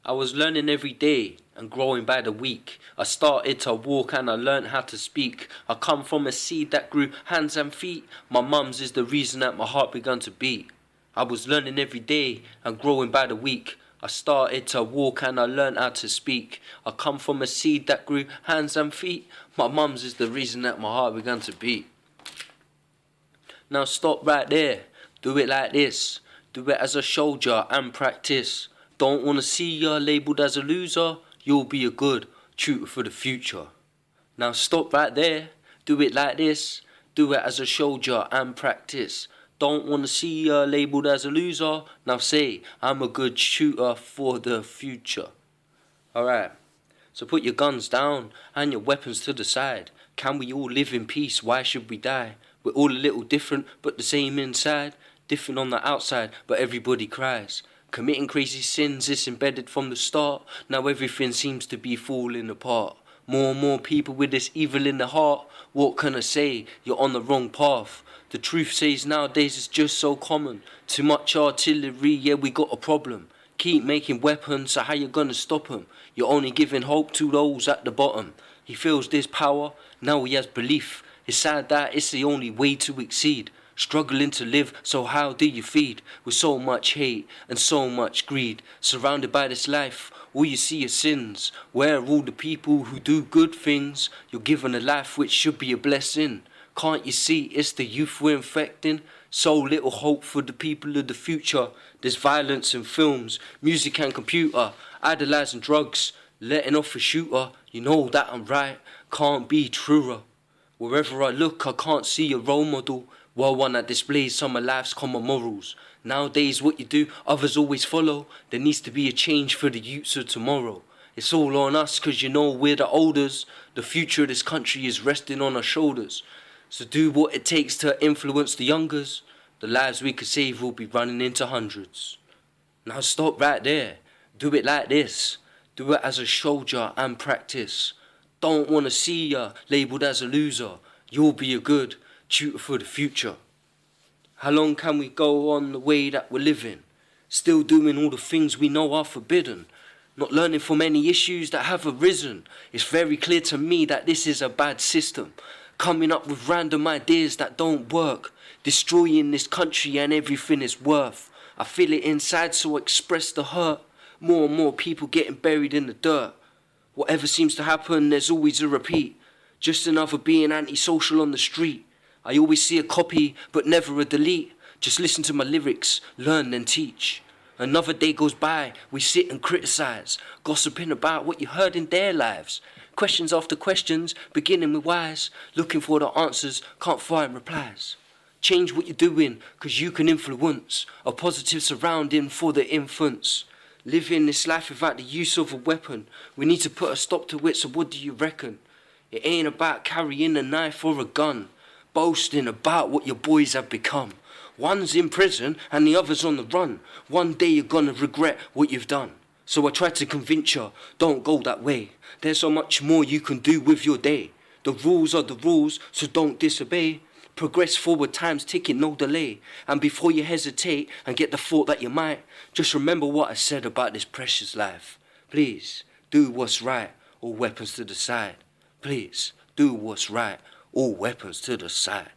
I was learning every day and growing by the week. I started to walk and I learned how to speak. I come from a seed that grew hands and feet. My mum's is the reason that my heart began to beat. I was learning every day and growing by the week. I started to walk and I learned how to speak. I come from a seed that grew hands and feet. My mum's is the reason that my heart began to beat. Now stop right there. Do it like this. Do it as a soldier and practice. Don't wanna see you labelled as a loser. You'll be a good tutor for the future. Now stop right there. Do it like this. Do it as a soldier and practice. Don't wanna see you labelled as a loser. Now say, I'm a good tutor for the future. Alright, so put your guns down and your weapons to the side. Can we all live in peace? Why should we die? We're all a little different, but the same inside. Different on the outside, but everybody cries. Committing crazy sins is embedded from the start. Now everything seems to be falling apart. More and more people with this evil in their heart. What can I say? You're on the wrong path. The truth says nowadays it's just so common. Too much artillery, yeah, we got a problem. Keep making weapons, so how you gonna stop them? You're only giving hope to those at the bottom. He feels this power, now he has belief. It's sad that it's the only way to exceed. Struggling to live, so how do you feed? With so much hate and so much greed. Surrounded by this life, all you see is sins. Where are all the people who do good things? You're given a life which should be a blessing. Can't you see it's the youth we're infecting? So little hope for the people of the future. There's violence in films, music and computer. Idolizing drugs, letting off a shooter. You know that I'm right, can't be truer. Wherever I look I can't see a role model. Well, one that displays some of life's common morals. Nowadays what you do, others always follow. There needs to be a change for the youths of tomorrow. It's all on us cause you know we're the olders. The future of this country is resting on our shoulders. So do what it takes to influence the youngers. The lives we could save will be running into hundreds. Now stop right there. Do it like this. Do it as a soldier and practice. Don't wanna see ya labelled as a loser. You'll be a good tutor for the future. How long can we go on the way that we're living? Still doing all the things we know are forbidden. Not learning from any issues that have arisen. It's very clear to me that this is a bad system. Coming up with random ideas that don't work. Destroying this country and everything it's worth. I feel it inside so I express the hurt. More and more people getting buried in the dirt. Whatever seems to happen there's always a repeat. Just another being antisocial on the street. I always see a copy, but never a delete. Just listen to my lyrics, learn then teach. Another day goes by, we sit and criticise, gossiping about what you heard in their lives. Questions after questions, beginning with whys, looking for the answers, can't find replies. Change what you're doing, cause you can influence a positive surrounding for the infants. Living this life without the use of a weapon, we need to put a stop to it, so what do you reckon? It ain't about carrying a knife or a gun. Boasting about what your boys have become. One's in prison and the other's on the run. One day you're gonna regret what you've done. So I try to convince you, don't go that way. There's so much more you can do with your day. The rules are the rules, so don't disobey. Progress forward, time's ticking, no delay. And before you hesitate and get the thought that you might, just remember what I said about this precious life. Please, do what's right, all weapons to the side. Please, do what's right. All weapons to the side.